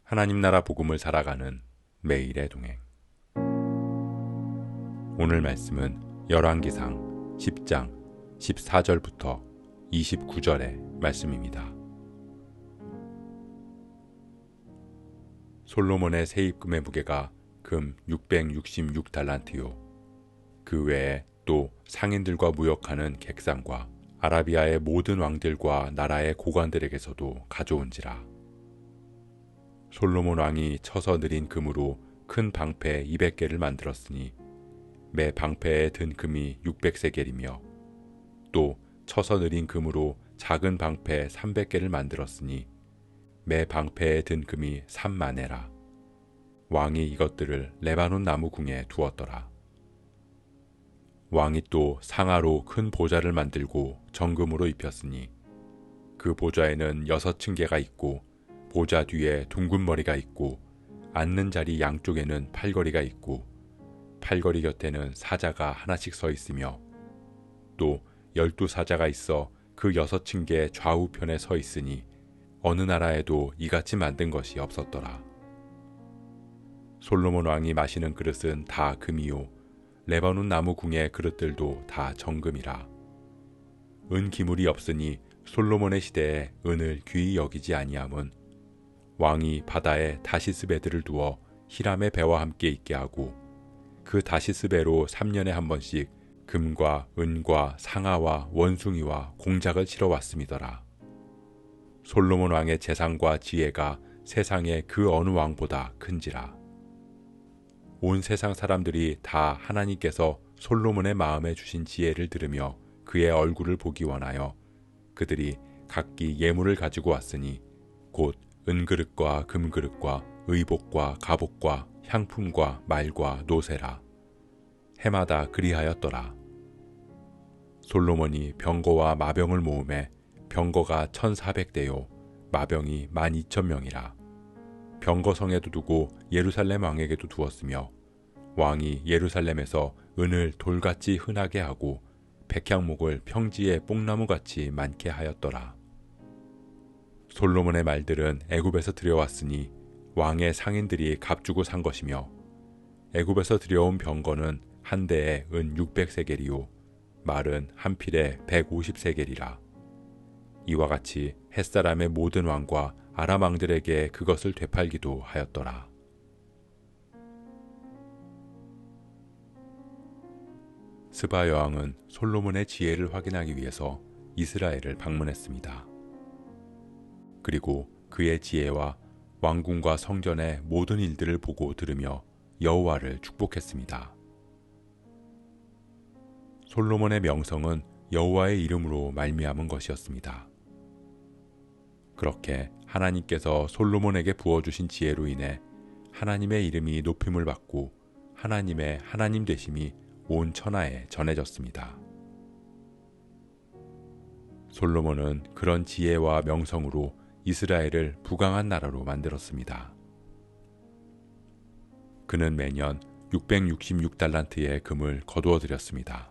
하나님 나라 복음을 살아가는 매일의 동행. 오늘 말씀은 열왕기상 10장 14절부터 29절의 말씀입니다. 솔로몬의 세입금의 무게가 금 666달란트요. 그 외에 또 상인들과 무역하는 객상과 아라비아의 모든 왕들과 나라의 고관들에게서도 가져온지라. 솔로몬 왕이 쳐서 느린 금으로 큰 방패 200개를 만들었으니 매 방패에 든 금이 600세겔이며 또 쳐서 느린 금으로 작은 방패 300개를 만들었으니 매 방패에 든 금이 3만에라. 왕이 이것들을 레바논 나무 궁에 두었더라. 왕이 또 상아로 큰 보좌를 만들고 정금으로 입혔으니 그 보좌에는 6층계가 있고 보좌 뒤에 둥근 머리가 있고 앉는 자리 양쪽에는 팔걸이가 있고 팔걸이 곁에는 사자가 하나씩 서 있으며 또 12사자가 있어 그 6층계 좌우편에 서 있으니 어느 나라에도 이같이 만든 것이 없었더라. 솔로몬 왕이 마시는 그릇은 다 금이요 레바논 나무 궁의 그릇들도 다 정금이라. 은 기물이 없으니 솔로몬의 시대에 은을 귀히 여기지 아니함은 왕이 바다에 다시스 배들을 두어 히람의 배와 함께 있게 하고 그 다시스 배로 3년에 한 번씩 금과 은과 상아와 원숭이와 공작을 치러 왔음이더라. 솔로몬 왕의 재상과 지혜가 세상의 그 어느 왕보다 큰지라. 온 세상 사람들이 다 하나님께서 솔로몬의 마음에 주신 지혜를 들으며 그의 얼굴을 보기 원하여 그들이 각기 예물을 가지고 왔으니 곧 은그릇과 금그릇과 의복과 갑옷과 향품과 말과 노새라. 해마다 그리하였더라. 솔로몬이 병거와 마병을 모으매 병거가 1400대요 마병이 12,000명이라. 병거성에도 두고 예루살렘 왕에게도 두었으며 왕이 예루살렘에서 은을 돌같이 흔하게 하고 백향목을 평지에 뽕나무같이 많게 하였더라. 솔로몬의 말들은 애굽에서 들여왔으니 왕의 상인들이 값주고 산 것이며 애굽에서 들여온 병거는 한 대에 은 600세겔이요 말은 한 필에 150세겔이라. 이와 같이 햇사람의 모든 왕과 아람 왕들에게 그것을 되팔기도 하였더라. 스바 여왕은 솔로몬의 지혜를 확인하기 위해서 이스라엘을 방문했습니다. 그리고 그의 지혜와 왕궁과 성전의 모든 일들을 보고 들으며 여호와를 축복했습니다. 솔로몬의 명성은 여호와의 이름으로 말미암은 것이었습니다. 그렇게 하나님께서 솔로몬에게 부어주신 지혜로 인해 하나님의 이름이 높임을 받고 하나님의 하나님 되심이 온 천하에 전해졌습니다. 솔로몬은 그런 지혜와 명성으로 이스라엘을 부강한 나라로 만들었습니다. 그는 매년 666달란트의 금을 거두어 들였습니다.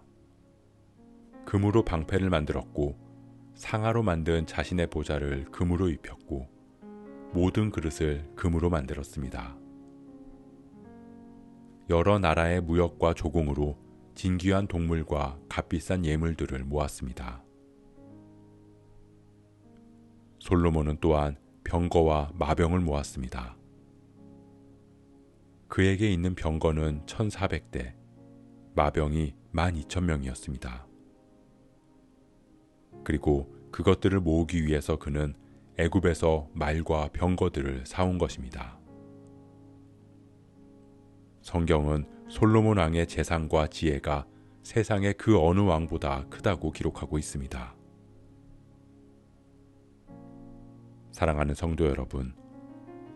금으로 방패를 만들었고 상아로 만든 자신의 보좌를 금으로 입혔고 모든 그릇을 금으로 만들었습니다. 여러 나라의 무역과 조공으로 진귀한 동물과 값비싼 예물들을 모았습니다. 솔로몬은 또한 병거와 마병을 모았습니다. 그에게 있는 병거는 1400대, 마병이 12,000명이었습니다. 그리고 그것들을 모으기 위해서 그는 애굽에서 말과 병거들을 사온 것입니다. 성경은 솔로몬 왕의 재상과 지혜가 세상의 그 어느 왕보다 크다고 기록하고 있습니다. 사랑하는 성도 여러분,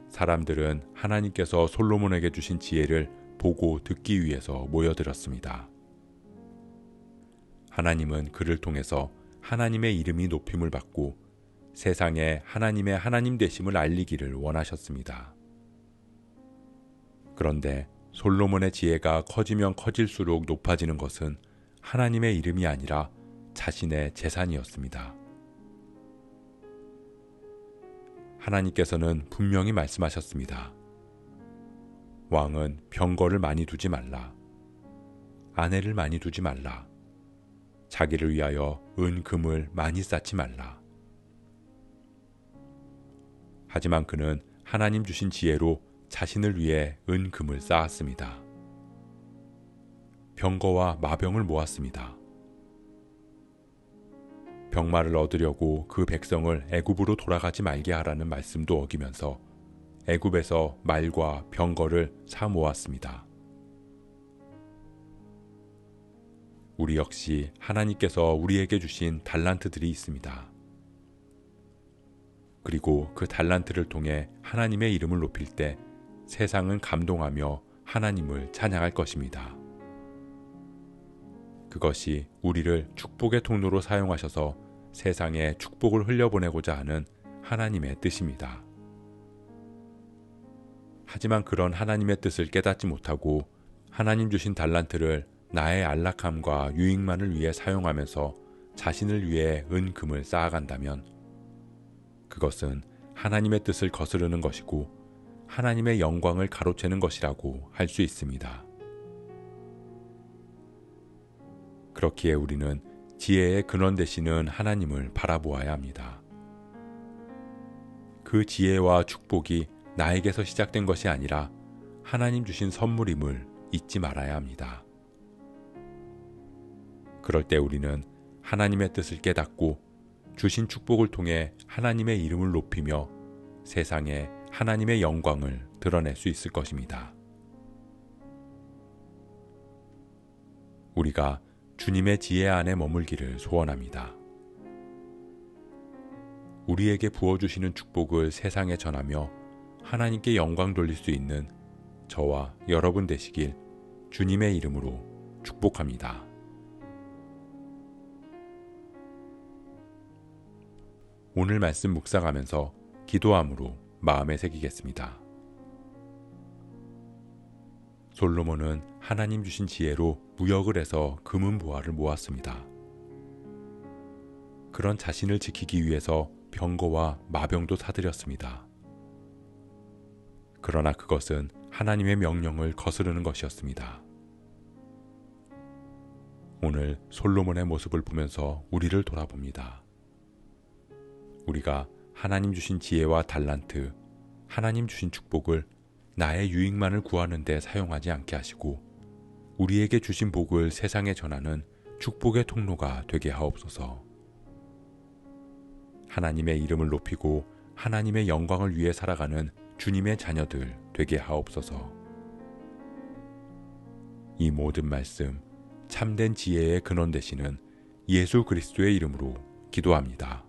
사람들은 하나님께서 솔로몬에게 주신 지혜를 보고 듣기 위해서 모여들었습니다. 하나님은 그를 통해서 하나님의 이름이 높임을 받고 세상에 하나님의 하나님 되심을 알리기를 원하셨습니다. 그런데 솔로몬의 지혜가 커지면 커질수록 높아지는 것은 하나님의 이름이 아니라 자신의 재산이었습니다. 하나님께서는 분명히 말씀하셨습니다. 왕은 병거를 많이 두지 말라. 아내를 많이 두지 말라. 자기를 위하여 금을 많이 쌓지 말라. 하지만 그는 하나님 주신 지혜로 자신을 위해 금을 쌓았습니다. 병거와 마병을 모았습니다. 병마를 얻으려고 그 백성을 애굽으로 돌아가지 말게 하라는 말씀도 어기면서 애굽에서 말과 병거를 사 모았습니다. 우리 역시 하나님께서 우리에게 주신 달란트들이 있습니다. 그리고 그 달란트를 통해 하나님의 이름을 높일 때 세상은 감동하며 하나님을 찬양할 것입니다. 그것이 우리를 축복의 통로로 사용하셔서 세상에 축복을 흘려보내고자 하는 하나님의 뜻입니다. 하지만 그런 하나님의 뜻을 깨닫지 못하고 하나님 주신 달란트를 나의 안락함과 유익만을 위해 사용하면서 자신을 위해 금을 쌓아간다면 그것은 하나님의 뜻을 거스르는 것이고 하나님의 영광을 가로채는 것이라고 할 수 있습니다. 그렇기에 우리는 지혜의 근원 되시는 하나님을 바라보아야 합니다. 그 지혜와 축복이 나에게서 시작된 것이 아니라 하나님 주신 선물임을 잊지 말아야 합니다. 그럴 때 우리는 하나님의 뜻을 깨닫고 주신 축복을 통해 하나님의 이름을 높이며 세상에 하나님의 영광을 드러낼 수 있을 것입니다. 우리가 주님의 지혜 안에 머물기를 소원합니다. 우리에게 부어주시는 축복을 세상에 전하며 하나님께 영광 돌릴 수 있는 저와 여러분 되시길 주님의 이름으로 축복합니다. 오늘 말씀 묵상하면서 기도함으로 마음에 새기겠습니다. 솔로몬은 하나님 주신 지혜로 무역을 해서 금은보화를 모았습니다. 그런 자신을 지키기 위해서 병거와 마병도 사들였습니다. 그러나 그것은 하나님의 명령을 거스르는 것이었습니다. 오늘 솔로몬의 모습을 보면서 우리를 돌아봅니다. 우리가 하나님 주신 지혜와 달란트, 하나님 주신 축복을 나의 유익만을 구하는 데 사용하지 않게 하시고 우리에게 주신 복을 세상에 전하는 축복의 통로가 되게 하옵소서. 하나님의 이름을 높이고 하나님의 영광을 위해 살아가는 주님의 자녀들 되게 하옵소서. 이 모든 말씀 참된 지혜의 근원 되시는 예수 그리스도의 이름으로 기도합니다.